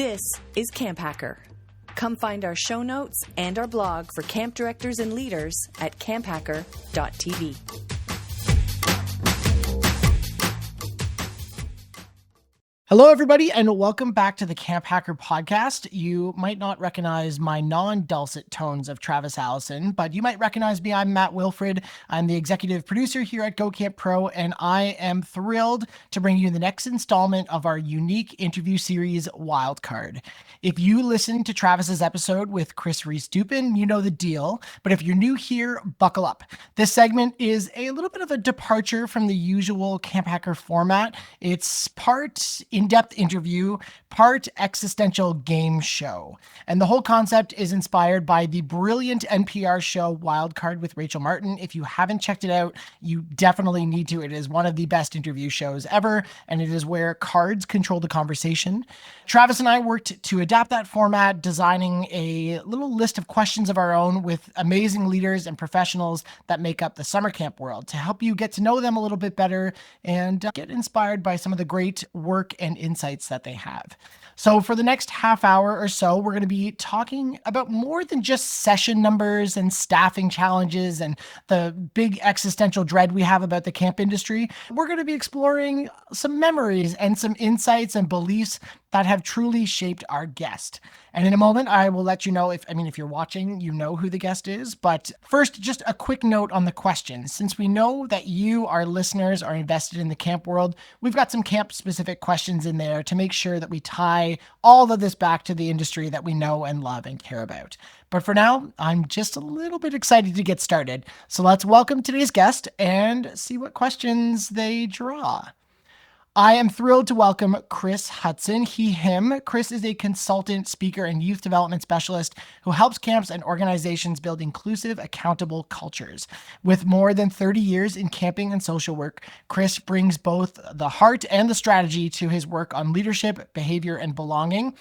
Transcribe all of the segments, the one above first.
This is CampHacker. Come find our show notes and our blog for camp directors and leaders at camphacker.tv. Hello, everybody, and welcome back to the CampHacker podcast. You might not recognize my non-dulcet tones of Travis Allison, but you might recognize me. I'm Matt Wilfrid. I'm the executive producer here at Go Camp Pro, and I am thrilled to bring you the next installment of our unique interview series, Wildcard. If you listened to Travis's episode with Chris Dupin, you know the deal, but if you're new here, buckle up. This segment is a little bit of a departure from the usual CampHacker format. It's part in-depth interview, part existential game show. And the whole concept is inspired by the brilliant NPR show Wildcard with Rachel Martin. If you haven't checked it out, you definitely need to. It is one of the best interview shows ever, and it is where cards control the conversation. Travis and I worked to adapt that format, designing a little list of questions of our own with amazing leaders and professionals that make up the summer camp world to help you get to know them a little bit better and get inspired by some of the great work and insights that they have. So for the next half hour or so, we're going to be talking about more than just session numbers and staffing challenges and the big existential dread we have about the camp industry. We're going to be exploring some memories and some insights and beliefs that have truly shaped our guest. And in a moment, I will let you know if you're watching, you know who the guest is. But first, just a quick note on the question. Since we know that you, our listeners, are invested in the camp world, we've got some camp-specific questions in there to make sure that we tie all of this back to the industry that we know and love and care about. But for now, I'm just a little bit excited to get started. So let's welcome today's guest and see what questions they draw. I am thrilled to welcome Chris Hudson. Him. Chris is a consultant, speaker, and youth development specialist who helps camps and organizations build inclusive, accountable cultures. With more than 30 years in camping and social work, Chris brings both the heart and the strategy to his work on leadership, behavior, and belonging.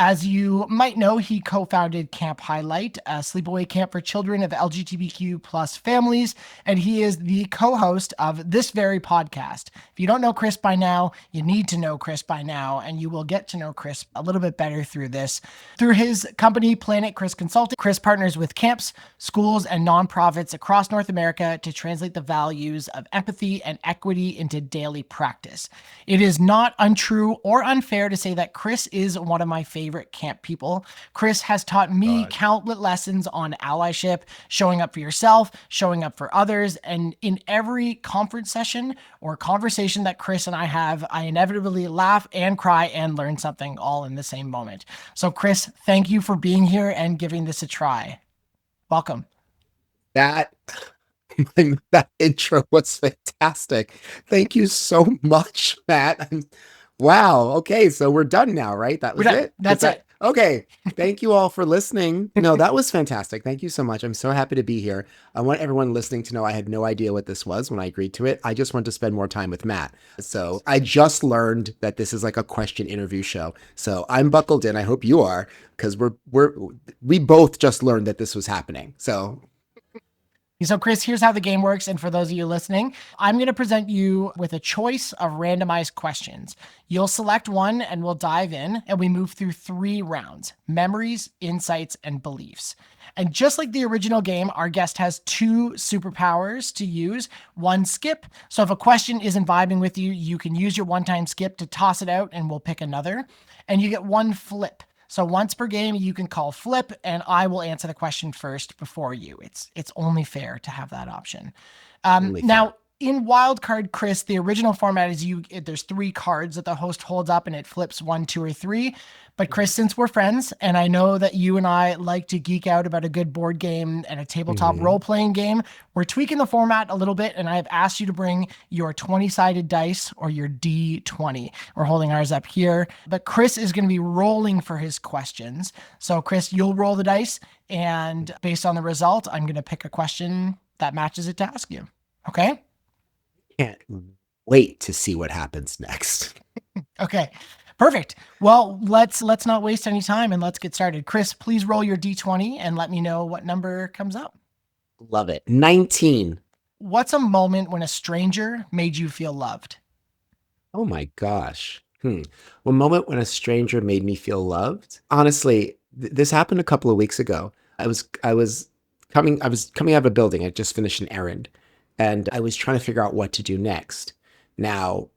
As you might know, he co-founded Camp Highlight, a sleepaway camp for children of LGBTQ plus families, and he is the co-host of this very podcast. If you don't know Chris by now, you need to know Chris by now, and you will get to know Chris a little bit better through this. Through his company, Planet Chris Consulting, Chris partners with camps, schools, and nonprofits across North America to translate the values of empathy and equity into daily practice. It is not untrue or unfair to say that Chris is one of my favorite camp people. Chris has taught me countless lessons on allyship, showing up for yourself, showing up for others, and in every conference session or conversation that Chris and I have, I inevitably laugh and cry and learn something all in the same moment. So Chris, thank you for being here and giving this a try. Welcome. That intro was fantastic. Thank you so much, Matt. Wow. Okay. So we're done now, right? That was it? That's it. Okay. Thank you all for listening. No, that was fantastic. Thank you so much. I'm so happy to be here. I want everyone listening to know I had no idea what this was when I agreed to it. I just wanted to spend more time with Matt. So I just learned that this is like a question interview show. So I'm buckled in. I hope you are, because we both just learned that this was happening. So Chris, here's how the game works. And for those of you listening, I'm going to present you with a choice of randomized questions. You'll select one and we'll dive in, and we move through 3 rounds: memories, insights, and beliefs. And just like the original game, our guest has 2 superpowers to use. One, skip. So if a question isn't vibing with you, you can use your one-time skip to toss it out and we'll pick another. And you get 1 flip. So once per game, you can call flip, and I will answer the question first before you. It's only fair to have that option. Now, in Wildcard, Chris, the original format is there's 3 cards that the host holds up, and it flips 1, 2, or 3. But Chris, since we're friends, and I know that you and I like to geek out about a good board game and a tabletop role-playing game, we're tweaking the format a little bit, and I've asked you to bring your 20-sided dice or your D20. We're holding ours up here, but Chris is going to be rolling for his questions. So Chris, you'll roll the dice, and based on the result, I'm going to pick a question that matches it to ask you. Okay? Can't wait to see what happens next. Okay. Perfect. Well, let's not waste any time and let's get started. Chris, please roll your D20 and let me know what number comes up. Love it. 19. What's a moment when a stranger made you feel loved? Oh my gosh. Hmm. One moment when a stranger made me feel loved. Honestly, this happened a couple of weeks ago. I was coming out of a building. I just finished an errand, and I was trying to figure out what to do next. Now,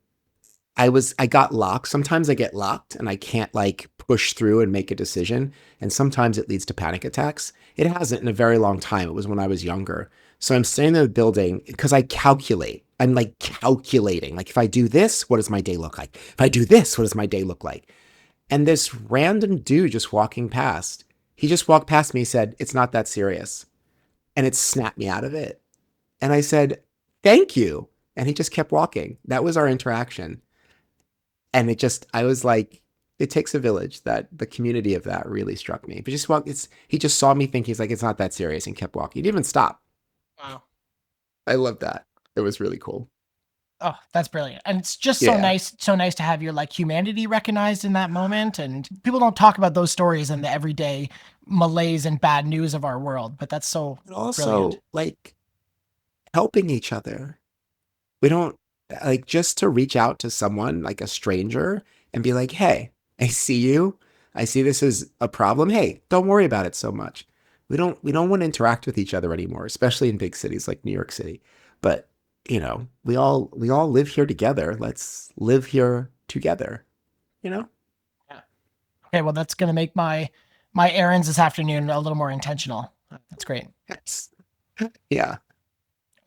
I got locked. Sometimes I get locked and I can't like push through and make a decision. And sometimes it leads to panic attacks. It hasn't in a very long time. It was when I was younger. So I'm staying in the building because I calculate. I'm like calculating. Like if I do this, what does my day look like? If I do this, what does my day look like? And this random dude just walking past, he just walked past me, said, "It's not that serious." And it snapped me out of it. And I said, "Thank you." And he just kept walking. That was our interaction. And I was like, it takes a village. That the community of that really struck me. But he just saw me think, he's like, "It's not that serious," and kept walking. He didn't even stop. Wow. I love that. It was really cool. Oh, that's brilliant. And it's just Yeah. so nice to have your like humanity recognized in that moment. And people don't talk about those stories in the everyday malaise and bad news of our world, but that's so But also brilliant. like helping each other. We don't like just to reach out to someone like a stranger and be like, "Hey, I see you. I see this is a problem. Hey, don't worry about it so much." We don't want to interact with each other anymore, especially in big cities like New York City. But, we all live here together. Let's live here together, you know? Yeah. Okay, well, that's gonna make my errands this afternoon a little more intentional. That's great. Yes. Yeah.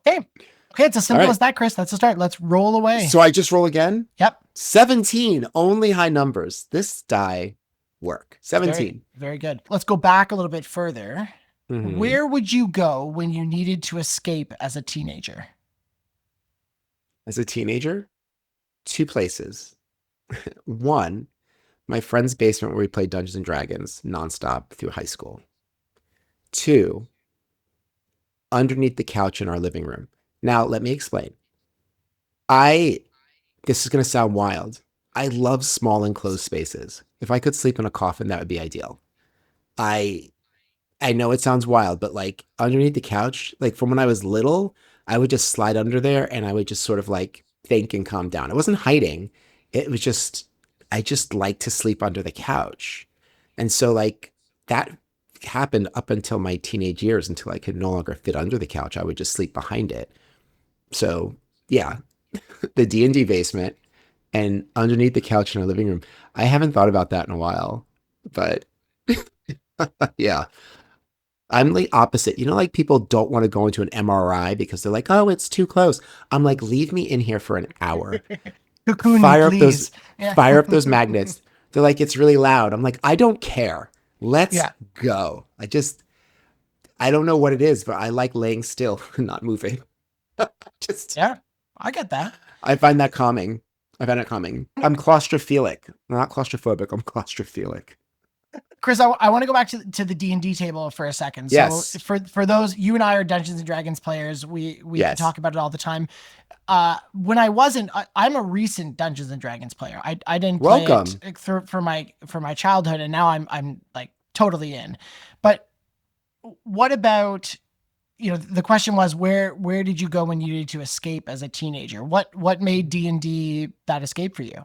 Okay. Okay, it's as All simple right. as that, Chris. That's a start. Let's roll away. So I just roll again. Yep. 17, only high numbers. This die work. Very, 17. very good. Let's go back a little bit further. Mhm. Where would you go when you needed to escape as a teenager? As a teenager, two places. One, my friend's basement where we played Dungeons and Dragons nonstop through high school. Two, underneath the couch in our living room. Now, let me explain. I This is going to sound wild. I love small enclosed spaces. If I could sleep in a coffin, that would be ideal. I I know it sounds wild, but like underneath the couch, like from when I was little, I would just slide under there and I would just sort of like think and calm down. I wasn't hiding. It was just, I just like to sleep under the couch. And so like that happened up until my teenage years until I could no longer fit under the couch. I would just sleep behind it. So yeah, the D&D basement and underneath the couch in our living room. I haven't thought about that in a while, but yeah. I'm the opposite. Like people don't want to go into an MRI because they're like, "Oh, it's too close." I'm like, "Leave me in here for an hour. Cocoon me, Fire up those please. Yeah. fire up those magnets." They're like, "It's really loud." I'm like, "I don't care. Let's Yeah. go." I don't know what it is, but I like laying still and not moving. Just Yeah. I get that. I find that calming. I find it calming. I'm claustrophilic. I'm not claustrophobic. I'm claustrophilic. Chris, I want to go back to the D&D table for a second. So Yes. for those, you and I are Dungeons and Dragons players. We can Yes. talk about it all the time. When I wasn't, I'm a recent Dungeons and Dragons player. I didn't play Welcome. it for my childhood, and now I'm like totally in. But what about, the question was where did you go when you needed to escape as a teenager? What made D&D that escape for you?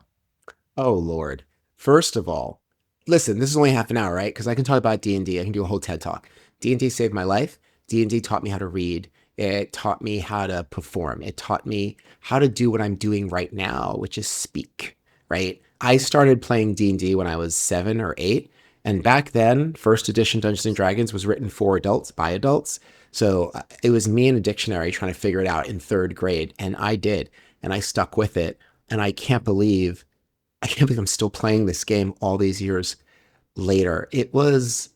Oh Lord. First of all, listen, this is only half an hour, right? Because I can talk about D&D. I can do a whole TED talk. D&D saved my life. D&D taught me how to read. It taught me how to perform. It taught me how to do what I'm doing right now, which is speak, right? I started playing D&D when I was 7 or 8. And back then, first edition Dungeons and Dragons was written for adults by adults. So it was me and a dictionary trying to figure it out in 3rd grade. And I did. And I stuck with it. And I can't believe I'm still playing this game all these years later. It was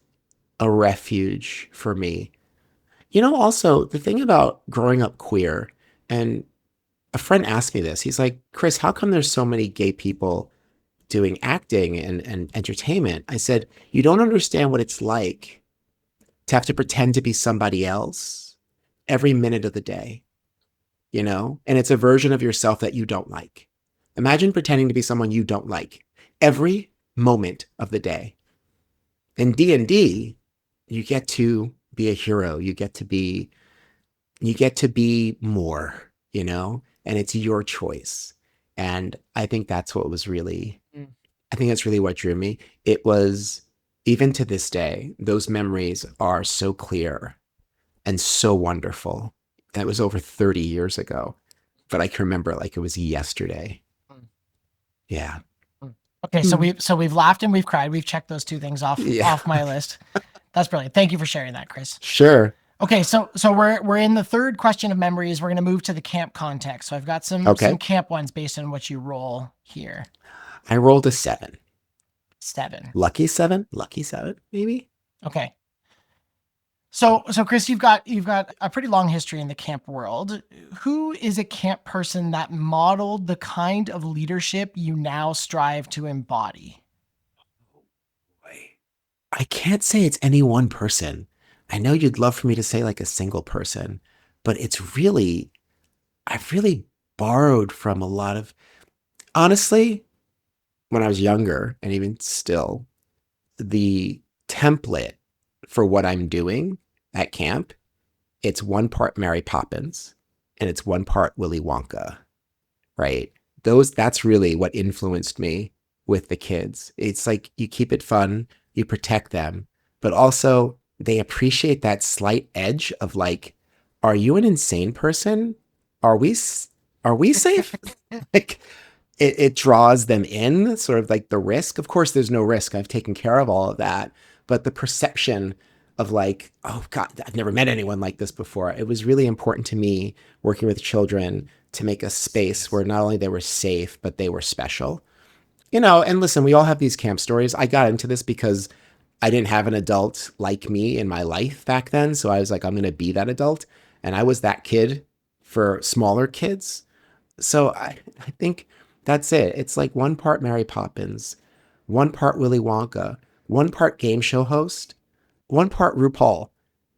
a refuge for me. Also, the thing about growing up queer, and a friend asked me this, he's like, "Chris, how come there's so many gay people doing acting and entertainment?" I said, "You don't understand what it's like to have to pretend to be somebody else every minute of the day, And it's a version of yourself that you don't like. Imagine pretending to be someone you don't like every moment of the day. In D&D, you get to be a hero. You get to be more, and it's your choice. And I think that's what was really I think that's really what drew me. It was, even to this day, those memories are so clear and so wonderful. That was over 30 years ago, but I can remember it like it was yesterday. Mm. Yeah. Okay, so we've laughed and we've cried. We've checked those two things off my list. That's brilliant. Thank you for sharing that, Chris. Sure. Okay, so we're in the third question of memories. We're going to move to the camp context. So I've got some camp ones based on what you roll here. I rolled a 7. 7. Lucky 7, maybe. Okay. So Chris, you've got a pretty long history in the camp world. Who is a camp person that modeled the kind of leadership you now strive to embody? I can't say it's any one person. I know you'd love for me to say like a single person, but I've really borrowed from a lot of, honestly, when I was younger and even still, the template for what I'm doing at camp, it's 1 part Mary Poppins and it's 1 part Willy Wonka, right? That's really what influenced me with the kids. It's like you keep it fun, you protect them, but also they appreciate that slight edge of like, are you an insane person? Are we safe? Like it draws them in, sort of like the risk. Of course, there's no risk. I've taken care of all of that, but the perception of like, oh God, I've never met anyone like this before. It was really important to me working with children to make a space where not only they were safe, but they were special. And listen, we all have these camp stories. I got into this because I didn't have an adult like me in my life back then. So I was like, I'm going to be that adult. And I was that kid for smaller kids. So I think that's it. It's like 1 part Mary Poppins, 1 part Willy Wonka, 1 part game show host, 1 part RuPaul.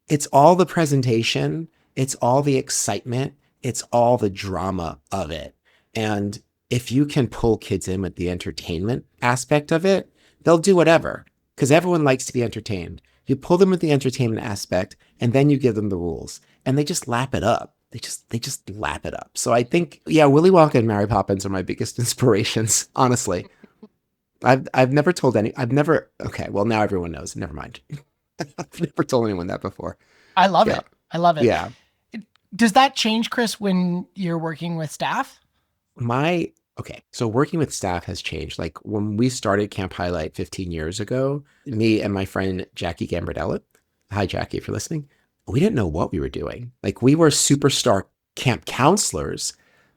It's all the presentation. It's all the excitement. It's all the drama of it. And if you can pull kids in with the entertainment aspect of it, they'll do whatever, because everyone likes to be entertained. You pull them with the entertainment aspect and then you give them the rules and they just lap it up. They just lap it up. So I think, Willy Wonka and Mary Poppins are my biggest inspirations, honestly. I've never told okay, well now everyone knows. Never mind. I've never told anyone that before. I love it. I love it. Yeah. Does that change, Chris, when you're working with staff? So working with staff has changed. Like when we started Camp Highlight 15 years ago, me and my friend Jackie Gambardella, hi Jackie if you're listening, we didn't know what we were doing. Like we were superstar camp counselors,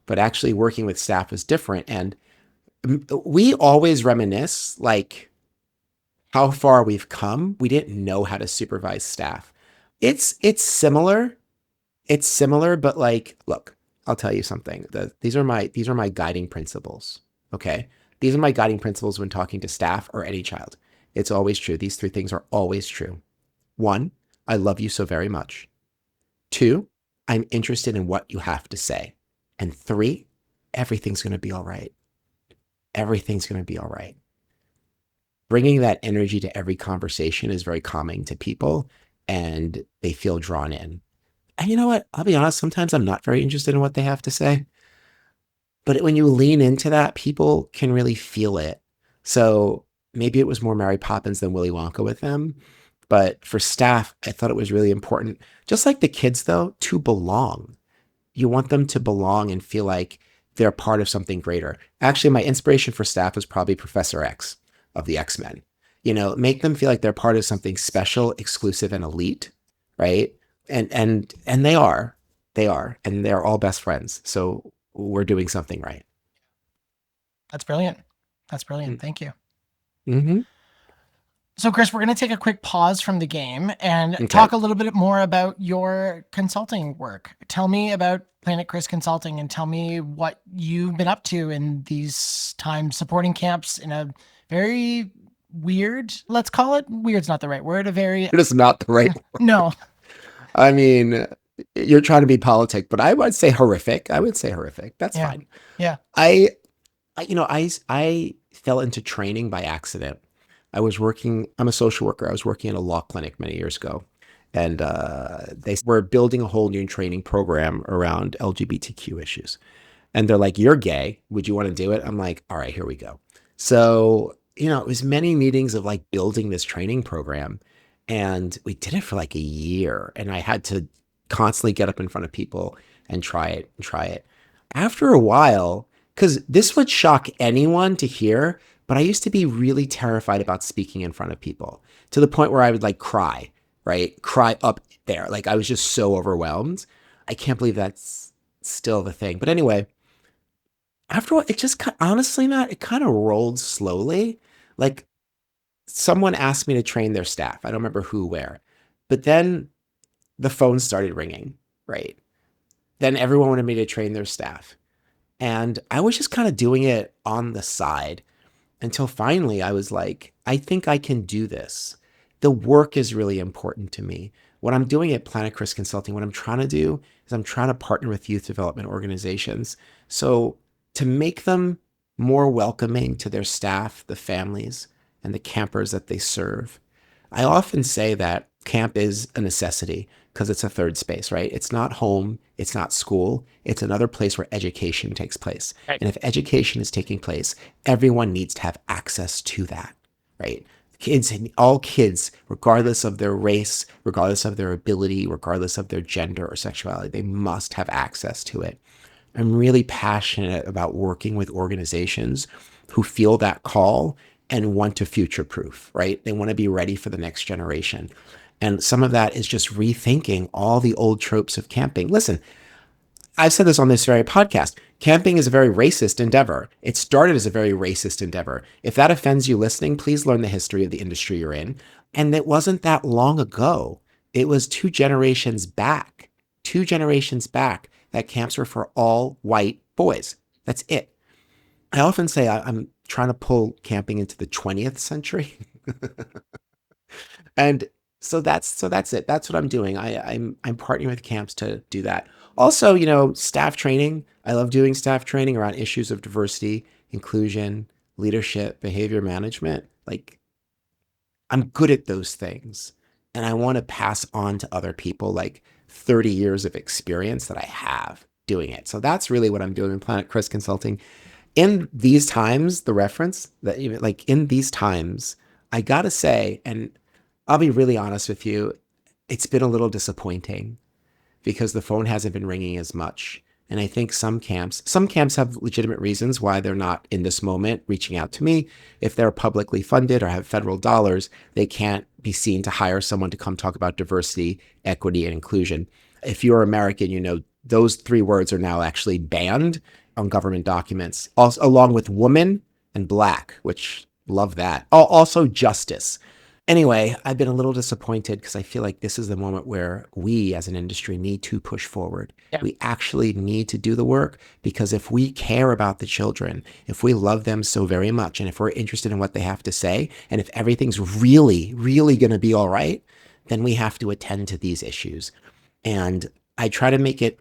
but actually working with staff was different. And we always reminisce like how far we've come. We didn't know how to supervise staff. It's similar. It's similar, but like, look, I'll tell you something. These are my guiding principles. Okay. These are my guiding principles when talking to staff or any child. It's always true. These 3 things are always true. 1, I love you so very much. 2, I'm interested in what you have to say. And 3, everything's going to be all right. Everything's going to be all right. Bringing that energy to every conversation is very calming to people and they feel drawn in. And you know what? I'll be honest, sometimes I'm not very interested in what they have to say. But when you lean into that, people can really feel it. So maybe it was more Mary Poppins than Willy Wonka with them. But for staff, I thought it was really important, just like the kids, though, to belong. You want them to belong and feel like they're part of something greater. Actually, my inspiration for staff was probably Professor X of the X-Men. Make them feel like they're part of something special, exclusive, and elite, right? And they are, and they're all best friends. So we're doing something right. That's brilliant. Thank you. Mm-hmm. So Chris, we're going to take a quick pause from the game and talk a little bit more about your consulting work. Tell me about Planet Chris Consulting and tell me what you've been up to in these times supporting camps in a very weird, let's call it, weird's not the right word, It is not the right word. No. I mean, you're trying to be politic, but I would say horrific. That's fine. Yeah. I fell into training by accident. I'm a social worker. I was working in a law clinic many years ago. And they were building a whole new training program around LGBTQ issues. And they're like, you're gay. Would you want to do it? I'm like, all right, here we go. So it was many meetings of like building this training program. And we did it for like a year. And I had to constantly get up in front of people and try it and try it. After a while, because this would shock anyone to hear, but I used to be really terrified about speaking in front of people to the point where I would like cry, right? Cry up there. Like I was just so overwhelmed. I can't believe that's still the thing. But anyway, after a while, it just honestly, Matt, it kind of rolled slowly. Like someone asked me to train their staff. I don't remember who, where, but then the phone started ringing, right? Then everyone wanted me to train their staff. And I was just kind of doing it on the side until finally I was like, I think I can do this. The work is really important to me. What I'm doing at Planet Chris Consulting, what I'm trying to do is I'm trying to partner with youth development organizations. So to make them more welcoming to their staff, the families, and the campers that they serve. I often say that camp is a necessity because it's a third space, right? It's not home. It's not school. It's another place where education takes place. Right. And if education is taking place, everyone needs to have access to that, right? Kids, all kids, regardless of their race, regardless of their ability, regardless of their gender or sexuality, they must have access to it. I'm really passionate about working with organizations who feel that call and want to future-proof, right? They want to be ready for the next generation. And some of that is just rethinking all the old tropes of camping. Listen, I've said this on this very podcast. Camping is a very racist endeavor. It started as a very racist endeavor. If that offends you listening, please learn the history of the industry you're in. And it wasn't that long ago. It was 2 generations back, that camps were for all white boys. That's it. I often say I'm trying to pull camping into the 20th century. And so that's it. That's what I'm doing. I'm partnering with camps to do that. Also, staff training. I love doing staff training around issues of diversity, inclusion, leadership, behavior management. Like I'm good at those things. And I want to pass on to other people like 30 years of experience that I have doing it. So that's really what I'm doing in Planet Chris Consulting. In these times, the reference that even like in these times, I gotta say, and I'll be really honest with you, it's been a little disappointing because the phone hasn't been ringing as much. And I think some camps have legitimate reasons why they're not in this moment reaching out to me. If they're publicly funded or have federal dollars, they can't be seen to hire someone to come talk about diversity, equity, and inclusion. If you're American, those 3 words are now actually banned on government documents, also along with woman and black, which love that. Oh, also justice. Anyway, I've been a little disappointed because I feel like this is the moment where we as an industry need to push forward. Yeah. We actually need to do the work because if we care about the children, if we love them so very much, and if we're interested in what they have to say, and if everything's really, really going to be all right, then we have to attend to these issues. And I try to make it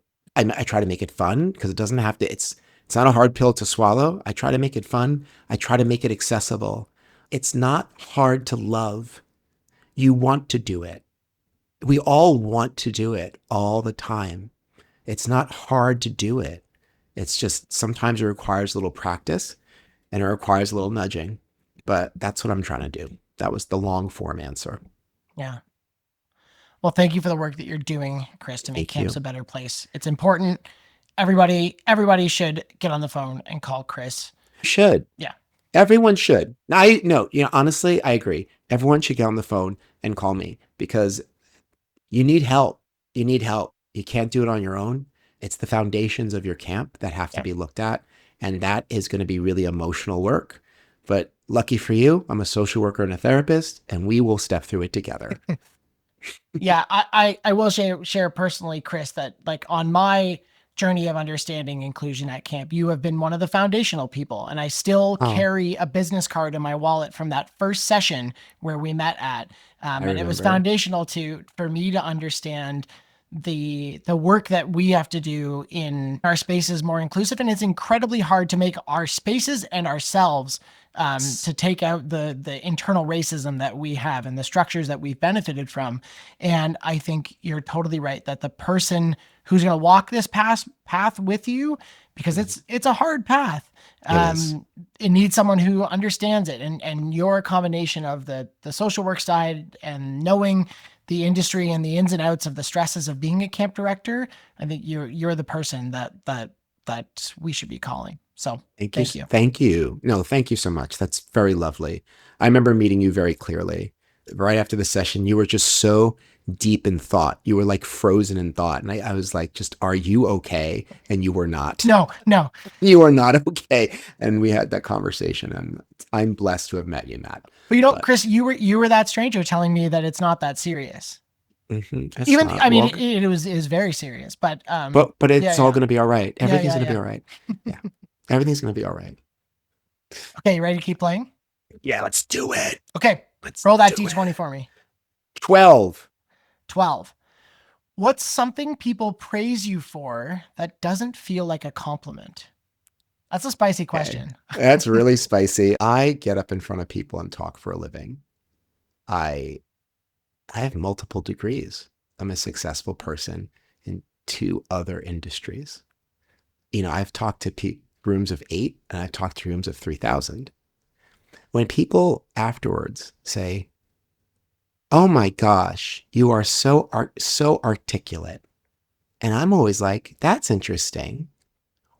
fun because it doesn't have to, it's not a hard pill to swallow. I try to make it fun. I try to make it accessible. It's not hard to love. You want to do it. We all want to do it all the time. It's not hard to do it. It's just sometimes it requires a little practice and it requires a little nudging. But that's what I'm trying to do. That was the long form answer. Yeah. Well, thank you for the work that you're doing, Chris, to make camps a better place. It's important. Everybody should get on the phone and call Chris. Should. Yeah. Everyone should. Honestly, I agree. Everyone should get on the phone and call me because you need help. You need help. You can't do it on your own. It's the foundations of your camp that have to be looked at. And that is going to be really emotional work. But lucky for you, I'm a social worker and a therapist, and we will step through it together. Yeah, I will share personally, Chris, that like on my journey of understanding inclusion at camp, you have been one of the foundational people. And I still carry a business card in my wallet from that first session where we met at. And it was foundational for me to understand the work that we have to do in our spaces more inclusive. And it's incredibly hard to make our spaces and ourselves to take out the internal racism that we have and the structures that we've benefited from. And I think you're totally right that the person who's going to walk this path with you, because it's a hard path. It needs someone who understands it, and your combination of the social work side and knowing the industry and the ins and outs of the stresses of being a camp director, I think you're the person that we should be calling. So thank you. Thank you. No, thank you so much. That's very lovely. I remember meeting you very clearly. Right after the session, you were just so deep in thought. You were like frozen in thought. And I was like, just, are you okay? And you were not. No. You are not okay. And we had that conversation, and I'm blessed to have met you, Matt. But Chris, you were that stranger telling me that it's not that serious. It was very serious, but it's all going to be all right. Everything's going to be all right. Yeah. Everything's going to be all right. Okay. You ready to keep playing? Yeah, let's do it. Okay. Roll that D20 for me. 12. What's something people praise you for that doesn't feel like a compliment? That's a spicy question. Okay. That's really spicy. I get up in front of people and talk for a living. I have multiple degrees. I'm a successful person in 2 other industries. I've talked to rooms of 8, and I've talked to rooms of 3,000. When people afterwards say, "Oh my gosh, you are so articulate," and I'm always like, "That's interesting.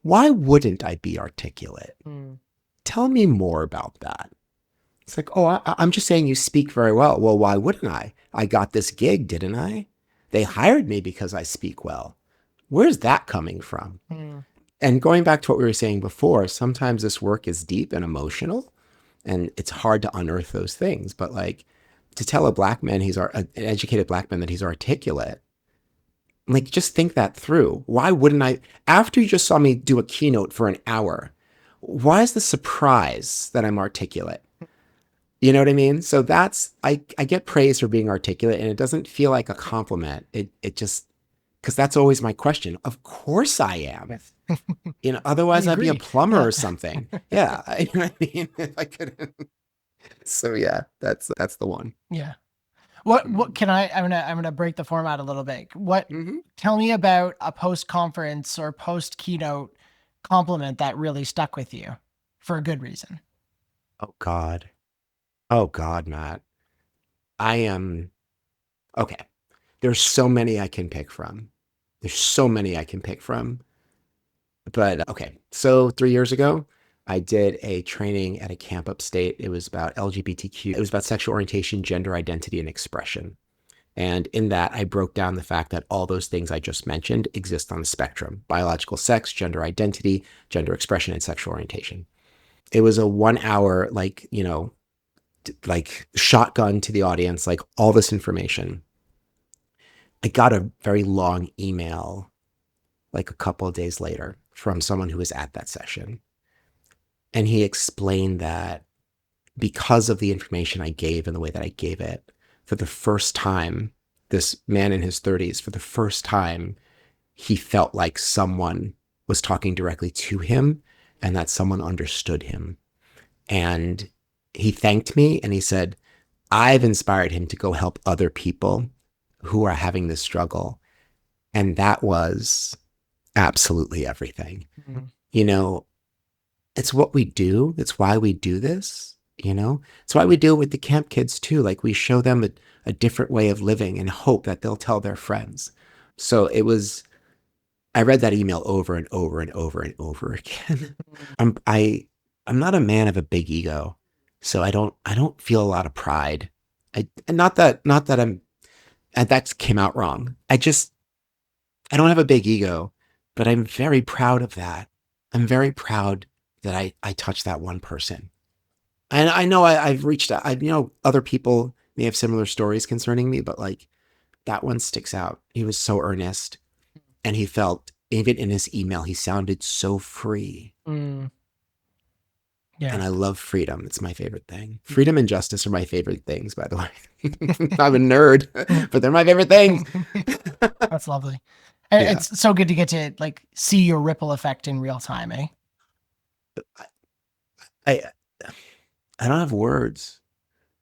Why wouldn't I be articulate? Tell me more about that." It's like, "Oh, I'm just saying you speak very well." Well, why wouldn't I? I got this gig, didn't I? They hired me because I speak well. Where's that coming from? And going back to what we were saying before, sometimes this work is deep and emotional, and it's hard to unearth those things. But like, to tell a black man, an educated black man, that he's articulate, like, just think that through. Why wouldn't I? After you just saw me do a keynote for an hour, why is the surprise that I'm articulate? You know what I mean? So I get praise for being articulate, and it doesn't feel like a compliment. It just, because that's always my question. Of course I am. Otherwise I'd be a plumber or something. Yeah. You know what I mean? If I couldn't. So yeah, that's the one. Yeah. What can I'm gonna break the format a little bit. Tell me about a post-conference or post-keynote compliment that really stuck with you for a good reason. Oh God, Matt. Okay. There's so many I can pick from. But okay. So 3 years ago, I did a training at a camp upstate. It was about LGBTQ. It was about sexual orientation, gender identity, and expression. And in that, I broke down the fact that all those things I just mentioned exist on the spectrum: biological sex, gender identity, gender expression, and sexual orientation. It was a 1 hour, like shotgun to the audience, like all this information. I got a very long email, like a couple of days later, from someone who was at that session. And he explained that because of the information I gave and the way that I gave it, for the first time, this man in his 30s, for the first time, he felt like someone was talking directly to him and that someone understood him. And he thanked me, and he said, I've inspired him to go help other people who are having this struggle. And that was absolutely everything. Mm-hmm. It's what we do. It's why we do this. It's why we do it with the camp kids too. Like, we show them a different way of living and hope that they'll tell their friends. So I read that email over and over and over and over again. I'm not a man of a big ego, so I don't feel a lot of pride. That came out wrong. I don't have a big ego, but I'm very proud of that. I'm very proud that I touched that one person. And I know I've reached out. Other people may have similar stories concerning me, but like, that one sticks out. He was so earnest, and he felt, even in his email, he sounded so free. Yeah. And I love freedom. It's my favorite thing. Freedom and justice are my favorite things, by the way. I'm a nerd, but they're my favorite things. That's lovely. And yeah. It's so good to get to see your ripple effect in real time, eh? I don't have words.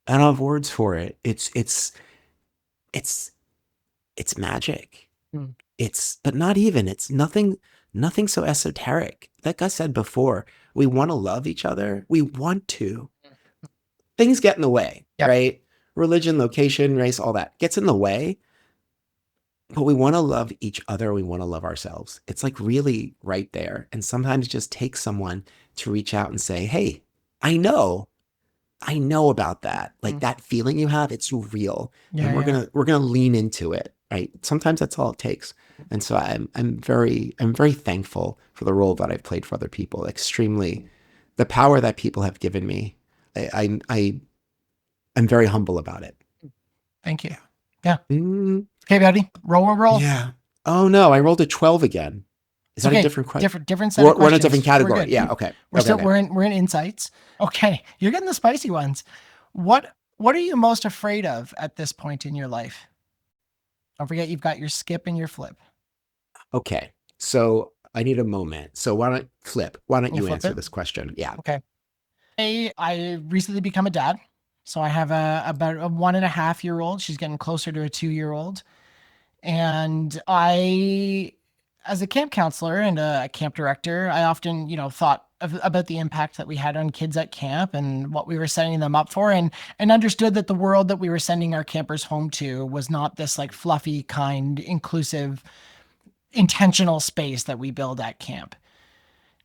I don't have words for it. It's magic. Mm. But not even, it's nothing so esoteric. Like I said before, we want to love each other. We want to. Things get in the way, Yep. right? Religion, location, race, all that gets in the way. But we want to love each other. We want to love ourselves. It's like really right there. And sometimes it just takes someone to reach out and say, hey, I know about that. Like that feeling you have, it's real. Yeah, And we're gonna lean into it. Right. Sometimes that's all it takes. And so I'm very thankful for the role that I've played for other people. Extremely, the power that people have given me. I'm very humble about it. Thank you. Yeah. Okay, buddy. Roll. Yeah. Oh no, I rolled a 12 again. Is that a different question? Different set of questions. We're in a different category. Yeah. Okay. We're in insights. Okay. You're getting the spicy ones. What are you most afraid of at this point in your life? Don't forget you've got your skip and your flip. Okay. So I need a moment. So why don't you answer this question? Yeah. Okay. I recently become a dad. So I have about a 1.5-year-old. She's getting closer to a 2-year-old. And as a camp counselor and a camp director, I often, thought about the impact that we had on kids at camp and what we were setting them up for, and understood that the world that we were sending our campers home to was not this like fluffy, kind, inclusive, intentional space that we build at camp.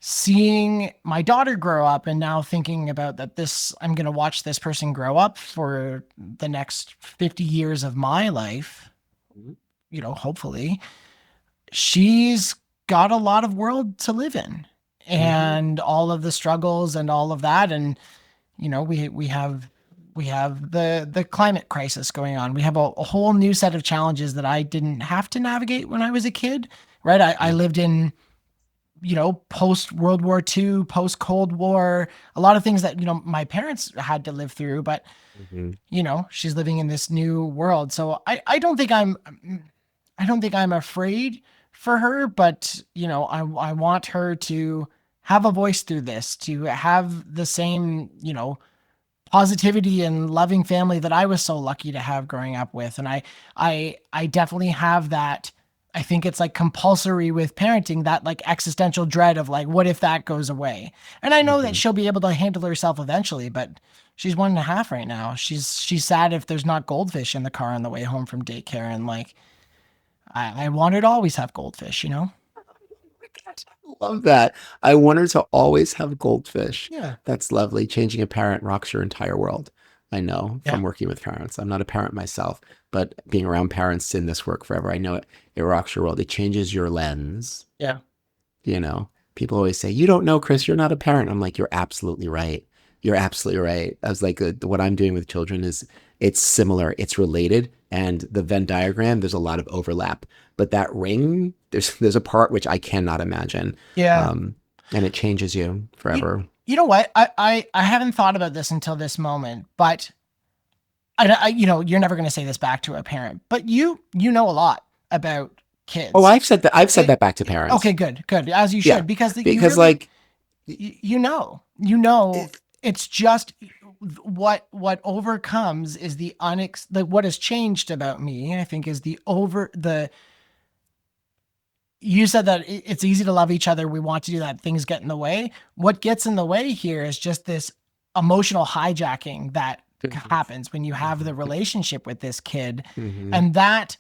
Seeing my daughter grow up and now thinking about that I'm going to watch this person grow up for the next 50 years of my life, hopefully, she's got a lot of world to live in and all of the struggles and all of that. And, we have the climate crisis going on. We have a whole new set of challenges that I didn't have to navigate when I was a kid, right? I lived in, post World War II, post Cold War, a lot of things that, my parents had to live through, but, she's living in this new world. So I don't think I'm afraid for her, but, I want her to have a voice through this, to have the same, positivity and loving family that I was so lucky to have growing up with. And I definitely have that. I think it's like compulsory with parenting, that like existential dread of like, what if that goes away? And I know that she'll be able to handle herself eventually, but she's 1.5 right now. She's sad if there's not goldfish in the car on the way home from daycare. And like, I want her to always have goldfish, I love that. I want her to always have goldfish. Yeah. That's lovely. Changing a parent rocks your entire world. I know from working with parents. I'm not a parent myself, but being around parents in this work forever, I know it rocks your world. It changes your lens. Yeah. People always say, you don't know, Chris, you're not a parent. I'm like, you're absolutely right. You're absolutely right. I was like, what I'm doing with children it's similar, it's related. And the Venn diagram, there's a lot of overlap, but that ring, there's a part which I cannot imagine. Yeah. And it changes you forever. You know what? I haven't thought about this until this moment, but you're never going to say this back to a parent, but you know a lot about kids. Oh, I've said that back to parents. Okay, good. As you should, because it's just what overcomes is what has changed about me, I think, is you said that it's easy to love each other. We want to do that. Things get in the way. What gets in the way here is just this emotional hijacking that happens when you have the relationship with this kid. And that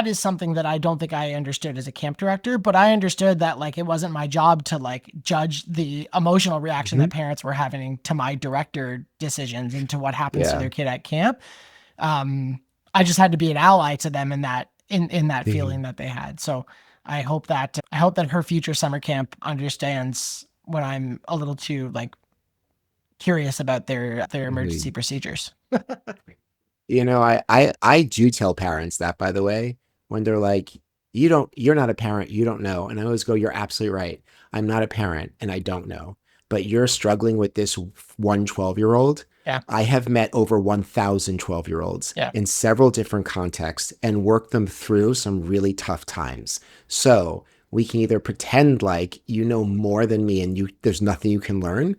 is something that I don't think I understood as a camp director, but I understood that like it wasn't my job to like judge the emotional reaction that parents were having to my director decisions and to what happens to their kid at camp. I just had to be an ally to them in that feeling that they had. So I hope that her future summer camp understands when I'm a little too like curious about their emergency procedures. I do tell parents that, by the way, when they're like, you're not a parent, you don't know. And I always go, you're absolutely right. I'm not a parent and I don't know, but you're struggling with this 12-year-old. Yeah. I have met over 1,000 12-year-olds in several different contexts and worked them through some really tough times. So we can either pretend like you know more than me and there's nothing you can learn,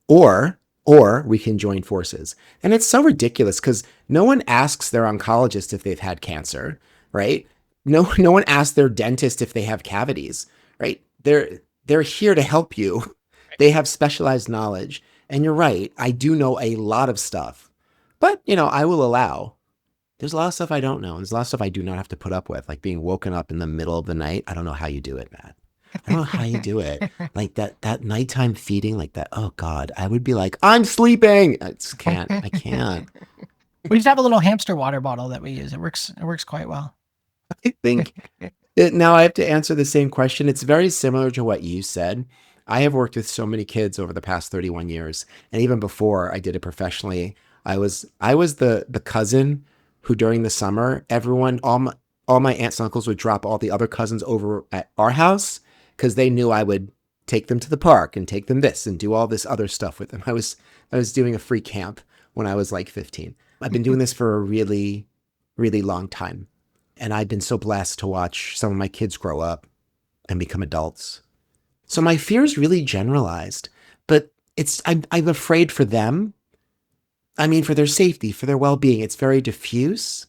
or or we can join forces. And it's so ridiculous because no one asks their oncologist if they've had cancer, right? No one asks their dentist if they have cavities, right? They're here to help you. They have specialized knowledge. And you're right, I do know a lot of stuff. But, I will allow. There's a lot of stuff I don't know. And there's a lot of stuff I do not have to put up with, like being woken up in the middle of the night. I don't know how you do it, Matt. I don't know how you do it. Like that nighttime feeding, like that. Oh God, I would be like, I'm sleeping. I just can't. I can't. We just have a little hamster water bottle that we use. It works quite well. I think now I have to answer the same question. It's very similar to what you said. I have worked with so many kids over the past 31 years. And even before I did it professionally, I was the cousin who during the summer, all my aunts and uncles would drop all the other cousins over at our house because they knew I would take them to the park and take them this and do all this other stuff with them. I was doing a free camp when I was like 15. I've been doing this for a really, really long time. And I've been so blessed to watch some of my kids grow up and become adults. So my fear is really generalized, but I'm afraid for them. I mean, for their safety, for their well-being, it's very diffuse.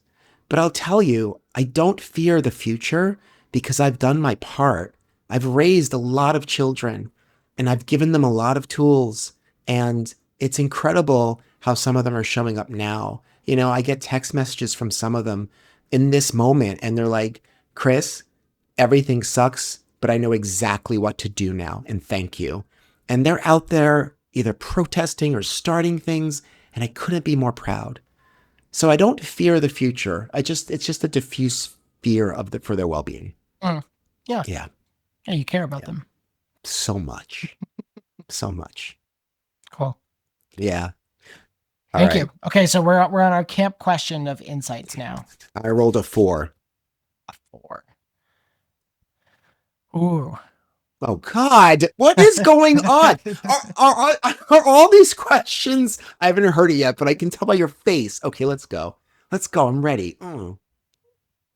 But I'll tell you, I don't fear the future because I've done my part. I've raised a lot of children and I've given them a lot of tools. And it's incredible how some of them are showing up now. I get text messages from some of them in this moment and they're like, Chris, everything sucks, but I know exactly what to do now. And thank you. And they're out there either protesting or starting things. And I couldn't be more proud. So I don't fear the future. It's just a diffuse fear for their well-being. Yeah. Yeah. Yeah, you care about them. So much. So much. Cool. Yeah. Thank you. Okay, so we're on our camp question of insights now. I rolled a 4. A 4. Ooh. Oh God, what is going on? Are all these questions? I haven't heard it yet, but I can tell by your face. Okay, let's go. I'm ready.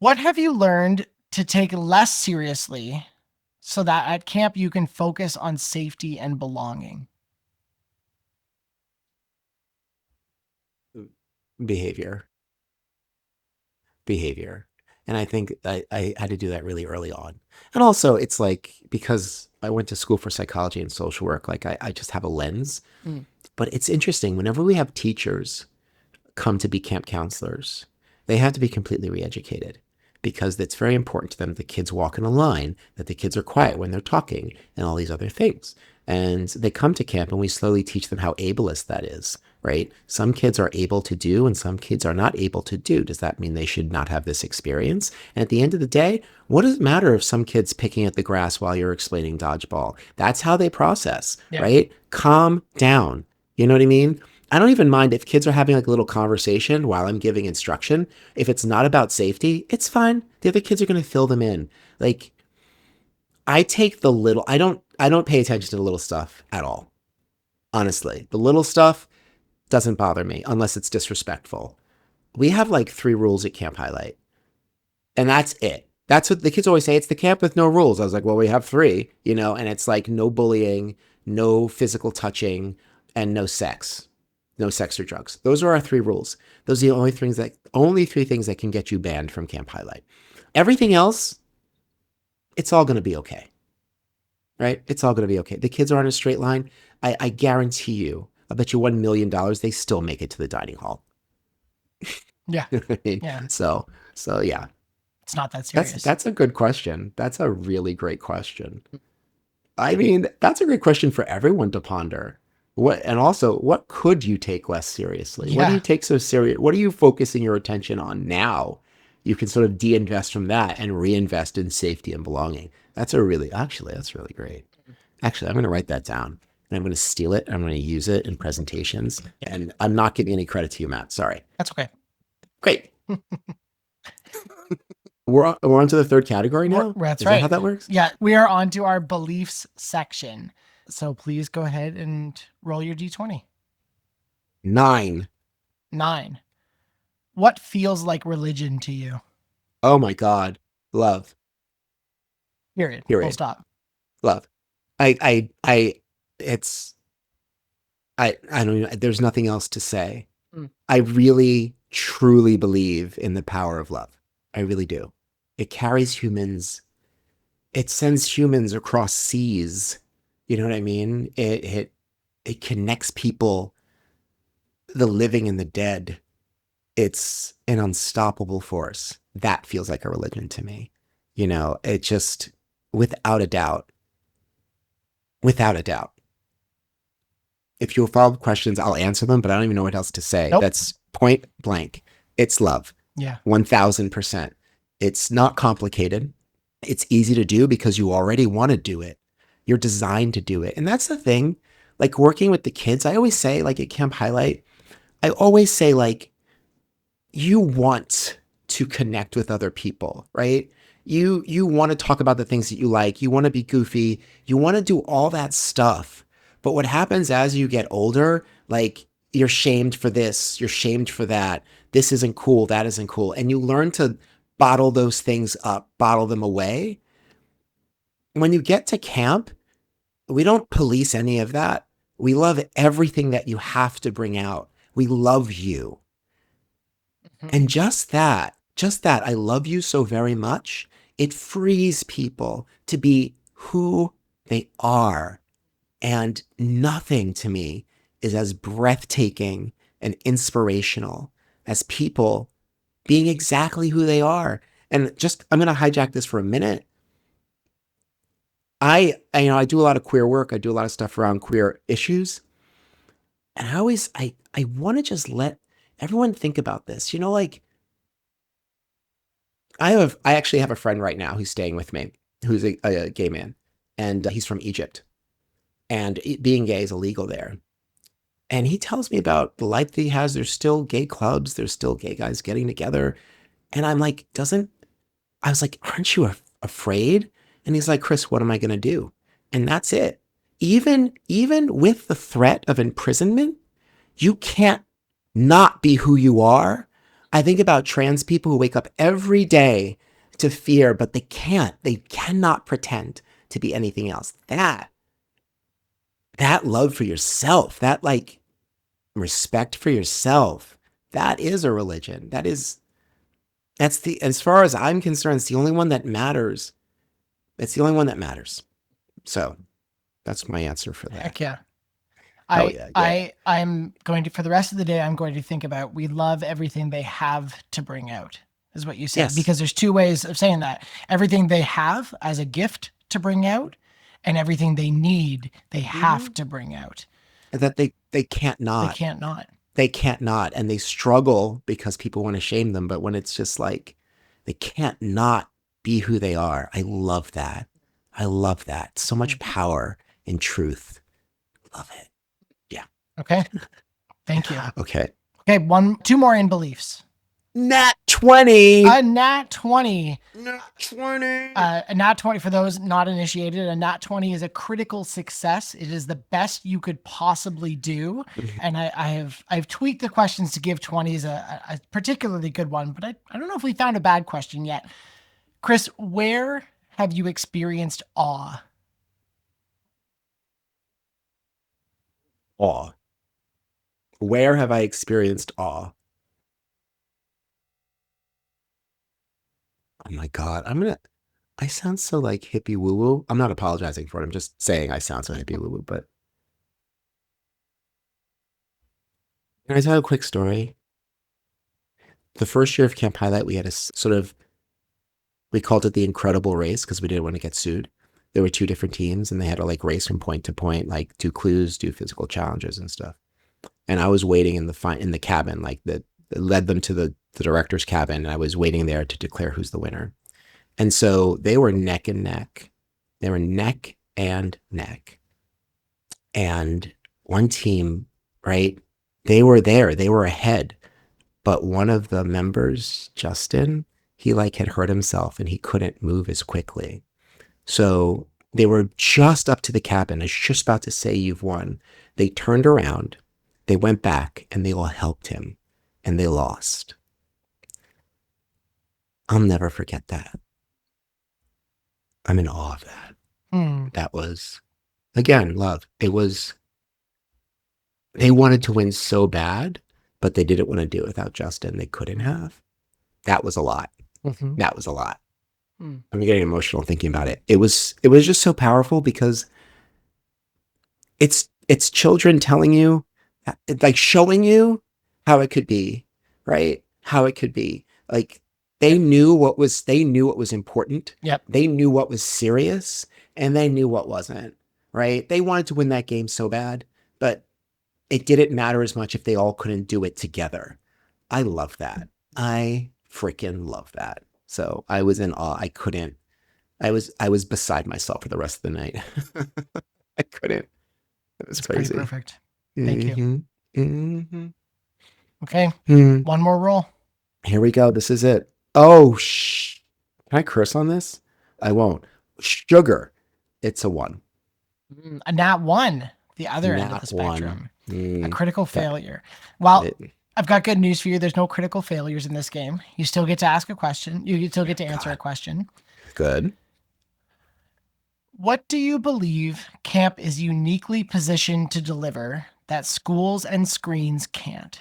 What have you learned to take less seriously so that at camp you can focus on safety and belonging? Behavior. And I think I had to do that really early on. And also it's like, because I went to school for psychology and social work, like I just have a lens. But it's interesting, whenever we have teachers come to be camp counselors, they have to be completely re-educated because it's very important to them that the kids walk in a line, that the kids are quiet when they're talking and all these other things. And they come to camp and we slowly teach them how ableist that is, right? Some kids are able to do and some kids are not able to do. Does that mean they should not have this experience? And at the end of the day, what does it matter if some kid's picking at the grass while you're explaining dodgeball? That's how they process, right? Calm down. You know what I mean? I don't even mind if kids are having like a little conversation while I'm giving instruction. If it's not about safety, it's fine. The other kids are going to fill them in. Like, I take the little, I don't pay attention to the little stuff at all. Honestly, the little stuff doesn't bother me unless it's disrespectful. We have like 3 rules at Camp Highlight and that's it. That's what the kids always say. It's the camp with no rules. I was like, well, we have 3, and it's like no bullying, no physical touching, and no sex or drugs. Those are our 3 rules. Those are the only 3 things that can get you banned from Camp Highlight. Everything else, it's all going to be okay, right? It's all going to be okay. The kids are on a straight line. I guarantee you, I bet you $1 million, they still make it to the dining hall. Yeah. Yeah. So yeah. It's not that serious. That's a good question. That's a really great question. I mean, that's a great question for everyone to ponder. What could you take less seriously? What do you take so serious? What are you focusing your attention on now? You can sort of de-invest from that and reinvest in safety and belonging. That's really great. Actually, I'm going to write that down and I'm going to steal it. I'm going to use it in presentations and I'm not giving any credit to you, Matt. Sorry. That's okay. Great. We're on to the 3rd category now? That's Is right. that how that works? Yeah, we are on to our beliefs section. So please go ahead and roll your D20. 9. 9. What feels like religion to you? Oh my God. Love. Period. Full stop. Love. It's I don't know. There's nothing else to say. Mm. I really, truly believe in the power of love. I really do. It carries humans. It sends humans across seas. You know what I mean? It connects people, the living and the dead. It's an unstoppable force. That feels like a religion to me. You know, it just, without a doubt, without a doubt. If you have follow-up questions, I'll answer them, but I don't even know what else to say. Nope. That's point blank. It's love. Yeah. 1000%. It's not complicated. It's easy to do because you already want to do it. You're designed to do it. And that's the thing, like working with the kids, I always say, like at Camp Highlight, I always say, like, you want to connect with other people, right? You want to talk about the things that you like. You want to be goofy. You want to do all that stuff. But what happens as you get older, like you're shamed for this, you're shamed for that. This isn't cool. That isn't cool. And you learn to bottle those things up, bottle them away. When you get to camp, we don't police any of that. We love everything that you have to bring out. We love you. And just that, I love you so very much, it frees people to be who they are. And nothing to me is as breathtaking and inspirational as people being exactly who they are. And just, I'm going to hijack this for a minute. I do a lot of queer work. I do a lot of stuff around queer issues. And I want to just let everyone think about this. You know, like I actually have a friend right now who's staying with me, who's a gay man, and he's from Egypt. And being gay is illegal there. And he tells me about the life that he has. There's still gay clubs. There's still gay guys getting together. And I'm like, I was like, aren't you afraid? And he's like, Chris, what am I going to do? And that's it. Even with the threat of imprisonment, you can't not be who you are. I think about trans people who wake up every day to fear, but they cannot pretend to be anything else. That love for yourself, that like respect for yourself, that is a religion. That's as far as I'm concerned, it's the only one that matters. It's the only one that matters. So that's my answer for that. Heck yeah. I'm going to, for the rest of the day, I'm going to think about, we love everything they have to bring out, is what you said. Yes. Because there's two ways of saying that. Everything they have as a gift to bring out, and everything they need, they have to bring out. That they can't not. They can't not. They can't not. And they struggle because people want to shame them. But when it's just like, they can't not be who they are. I love that. I love that. So much power in truth. Love it. Yeah. Okay. Thank you. Okay. Okay. Two more in beliefs. Nat 20. A Nat 20. Nat 20. A Nat 20, for those not initiated, a Nat 20 is a critical success. It is the best you could possibly do. And I've tweaked the questions to give 20s a particularly good one, but I don't know if we found a bad question yet. Chris, where have you experienced awe? Awe. Where have I experienced awe? Oh my God. I sound so like hippie woo woo. I'm not apologizing for it. I'm just saying I sound so hippie woo woo, but can I tell a quick story? The first year of Camp Highlight, we had we called it the incredible race because we didn't want to get sued. There were two different teams and they had to like race from point to point, like do clues, do physical challenges and stuff. And I was waiting in the cabin, like that led them to the director's cabin. And I was waiting there to declare who's the winner. And so they were neck and neck. They were neck and neck. And one team, right? They were there. They were ahead. But one of the members, Justin, he like had hurt himself and he couldn't move as quickly. So they were just up to the cabin. I was just about to say, you've won. They turned around, they went back, and they all helped him. And they lost. I'll never forget that. I'm in awe of that. That was, again, love. It was They wanted to win so bad, but they didn't want to do it without Justin. They couldn't have. That was a lot. Mm-hmm. That was a lot. Mm. I'm getting emotional thinking about it. It was just so powerful because it's children telling you, like showing you how it could be, right? How it could be. Like they knew what was important. Yep. They knew what was serious and they knew what wasn't, right? They wanted to win that game so bad, but it didn't matter as much if they all couldn't do it together. I love that. I freaking love that. So I was in awe. I was beside myself for the rest of the night. I couldn't. It was It's crazy. pretty perfect. Thank you. Mm-hmm. Okay. Hmm. One more roll. Here we go. This is it. Oh, can I curse on this? I won't. Sugar. It's a 1. A nat 1, the other end of Nat the spectrum. 1. A critical failure. Well, I've got good news for you. There's no critical failures in this game. You still get to ask a question. You still get to answer a question. Good. What do you believe camp is uniquely positioned to deliver that schools and screens can't?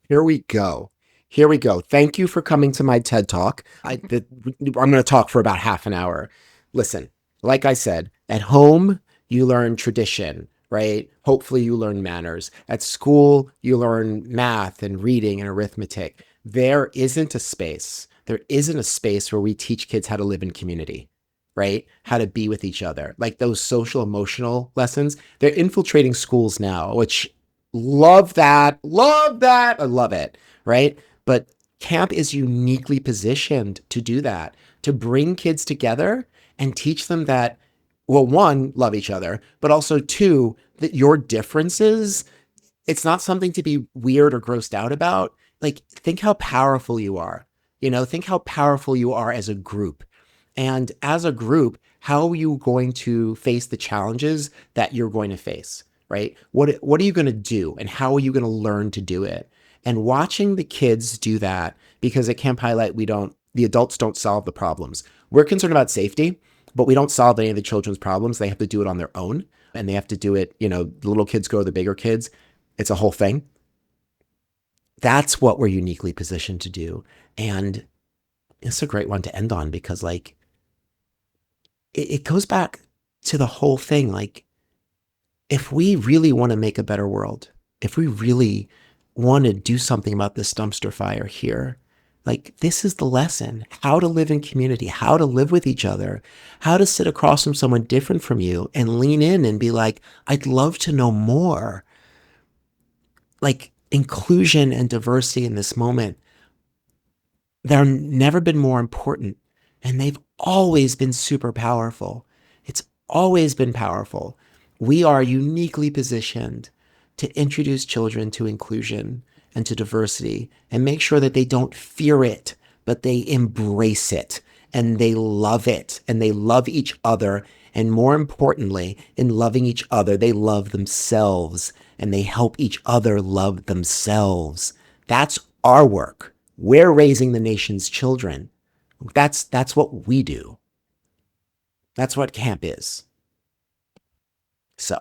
Here we go. Here we go. Thank you for coming to my TED Talk. I'm going to talk for about half an hour. Listen, like I said, at home, you learn tradition, right? Hopefully you learn manners. At school, you learn math and reading and arithmetic. There isn't a space where we teach kids how to live in community, right? How to be with each other. Like those social emotional lessons, they're infiltrating schools now, which love that. I love it, right? But camp is uniquely positioned to do that, to bring kids together and teach them that, well, 1, love each other, but also 2, that your differences, it's not something to be weird or grossed out about. Like, think how powerful you are. Think how powerful you are as a group. And as a group, how are you going to face the challenges that you're going to face, right? What are you going to do and how are you going to learn to do it? And watching the kids do that, because at Camp Highlight, the adults don't solve the problems. We're concerned about safety, but we don't solve any of the children's problems. They have to do it on their own and they have to do it, the little kids go to the bigger kids. It's a whole thing. That's what we're uniquely positioned to do. And it's a great one to end on because it goes back to the whole thing. Like, if we really want to make a better world, if we really want to do something about this dumpster fire here, like, this is the lesson: how to live in community, how to live with each other, how to sit across from someone different from you and lean in and be like, I'd love to know more. Like, inclusion and diversity in this moment, they've never been more important. And they've always been super powerful. It's always been powerful. We are uniquely positioned to introduce children to inclusion and to diversity and make sure that they don't fear it, but they embrace it and they love it and they love each other. And more importantly, in loving each other, they love themselves and they help each other love themselves. That's our work. We're raising the nation's children. That's what we do. That's what camp is. So I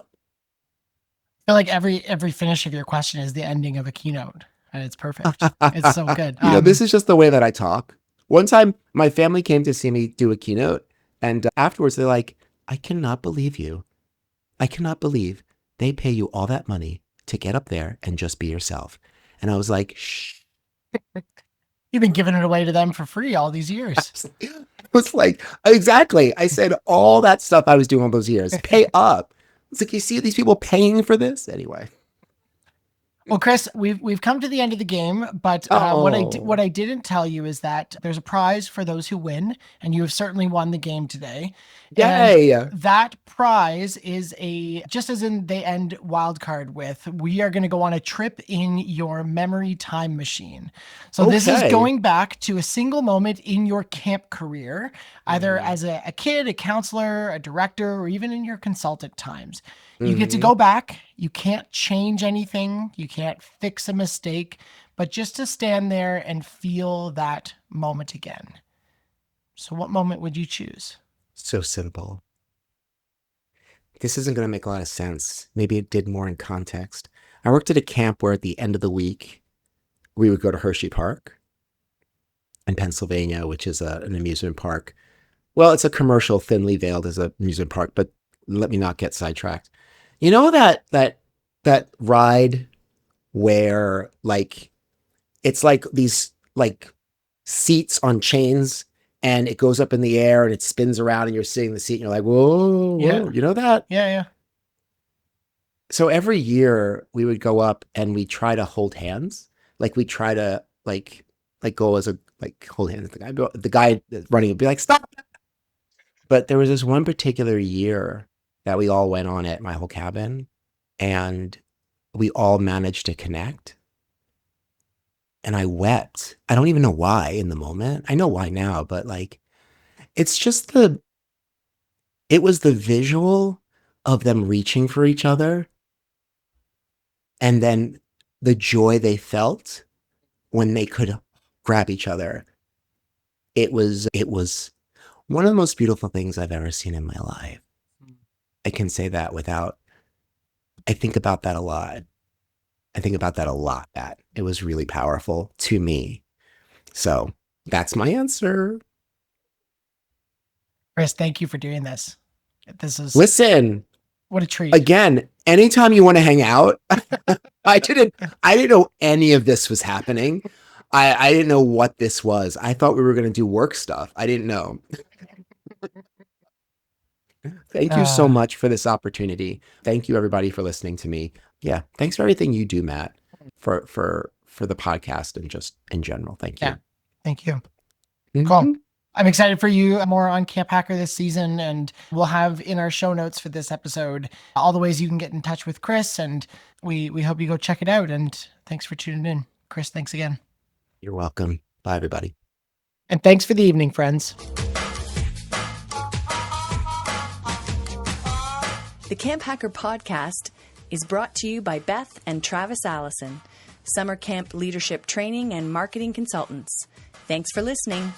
feel like every finish of your question is the ending of a keynote, and it's perfect. It's so good. This is just the way that I talk. One time, my family came to see me do a keynote, and afterwards they're like, I cannot believe you. I cannot believe they pay you all that money to get up there and just be yourself. And I was like, shh. You've been giving it away to them for free all these years. It was like, exactly. I said all that stuff I was doing all those years. Pay up. It's like, you see these people paying for this? Anyway. Well, Chris, we've come to the end of the game, but what I didn't tell you is that there's a prize for those who win, and you have certainly won the game today. Yay! And that prize is just as in they end wildcard with, we are going to go on a trip in your memory time machine. So this is going back to a single moment in your camp career, either as a kid, a counselor, a director, or even in your consultant times. You get to go back. You can't change anything. You can't fix a mistake, but just to stand there and feel that moment again. So what moment would you choose? So simple. This isn't going to make a lot of sense. Maybe it did more in context. I worked at a camp where at the end of the week, we would go to Hershey Park in Pennsylvania, which is an amusement park. Well, it's a commercial, thinly veiled as an amusement park, but let me not get sidetracked. You know that ride where like it's like these like seats on chains and it goes up in the air and it spins around and you're sitting in the seat and you're like, whoa, whoa. Yeah. You know that? Yeah. So every year we would go up and we try to hold hands. Like we try to like go as a, like hold hands with the guy running would be like, stop. But there was this one particular year that we all went on at my whole cabin and we all managed to connect. And I wept. I don't even know why in the moment. I know why now, but like, it's just it was the visual of them reaching for each other. And then the joy they felt when they could grab each other. It was one of the most beautiful things I've ever seen in my life. I can say that I think about that a lot. That it was really powerful to me. So that's my answer. Chris, thank you for doing this. Listen, what a treat. Again, anytime you want to hang out, I didn't know any of this was happening. I didn't know what this was. I thought we were going to do work stuff. I didn't know. Thank you so much for this opportunity. Thank you everybody for listening to me. Yeah. Thanks for everything you do, Matt, for the podcast and just in general. Thank you. Yeah. Thank you. Mm-hmm. Cool. I'm excited for you more on CampHacker this season, and we'll have in our show notes for this episode all the ways you can get in touch with Chris, and we hope you go check it out. And thanks for tuning in. Chris, thanks again. You're welcome. Bye, everybody. And thanks for the evening, friends. The CampHacker podcast is brought to you by Beth and Travis Allison, summer camp leadership training and marketing consultants. Thanks for listening.